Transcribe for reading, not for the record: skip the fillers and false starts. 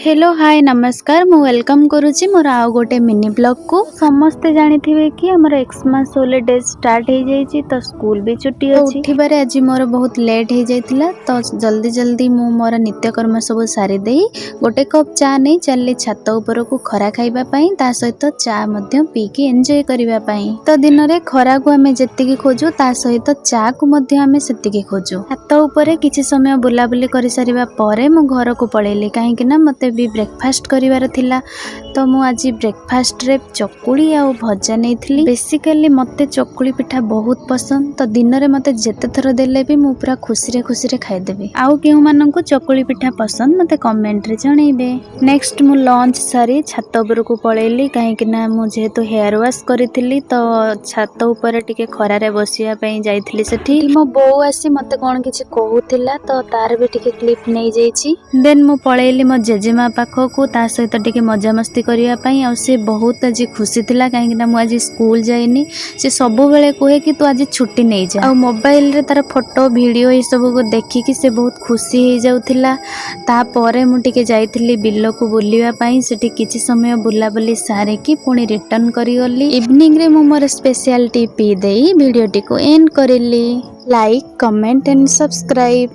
Hello hi नमस्कार मु welcome करुच्ची मोर आउ गोटे मिनी ब्लॉग को समस्ते जानिथिबे कि हमर एक्समास हॉलिडे स्टार्ट हो जाइए तो स्कूल भी छुट्टी अछि। उठिबारे आज मोर बहुत लेट हो जाइतिला तो जल्दी जल्दी मु मोर नित्यकर्म सब सारी देई गोटे कप चा नहीं चलली छात ऊपर को खरा खाइबा पई ता सहित चा मध्य पी के एंजॉय करिबा पई। तो दिन रे खरा को हमें जेतिकी खोजु ता सहित चा को मध्य हमें सेतिकी खोजु। छात ऊपर किछि समय बुलाबुली करि सारिबा परे मु घर को पळेली काहे कि ना मते भी ब्रेकफास्ट करिवार थिला। तो मु आज ब्रेकफास्ट रे चकुली आ भजा नहीं थी। बेसिकली मते चकुली पिठा बहुत पसंद तो दिन रे मते जेते थर देले भी मु पूरा खुशी रे खाइदेबी। आउ केउ मानन को चकुली पिठा पसंद मते कमेंट रे जणैबे। नेक्स्ट मु लंच सारी छात ऊपर को पळेली काहे कि ना मु जेहेतु हेयर वॉश करिथिली तो छात ऊपर टिके खरा रे बसिया पई जाइथिली। सेठी मो बो आसी मते कोन किछि कहूतिला तो तार भी टिके क्लिप नै जाइछि। देन मु पळेली मो जेजेमा पाखकू ता सहित टिके मजा मस्ती करिया पई। आ से बहुत आज खुशी थिला काहे कि ना मु आज स्कूल जाइनी। से सबु बेले कहे कि तू आज छुट्टी नै जा। आ मोबाइल रे तार फोटो वीडियो ए सब को देखि कि से बहुत खुशी हे जाउथिला। ता परे मु टिके जाइथिली बिल्लो को बुलिया पई। सेठी किछि समय बुला बुली सारे कि पुणी रिटर्न करी गली। इवनिंग रे मु मोर स्पेशल टी पी देई वीडियो टी को एंड करिली। Like comment and subscribe.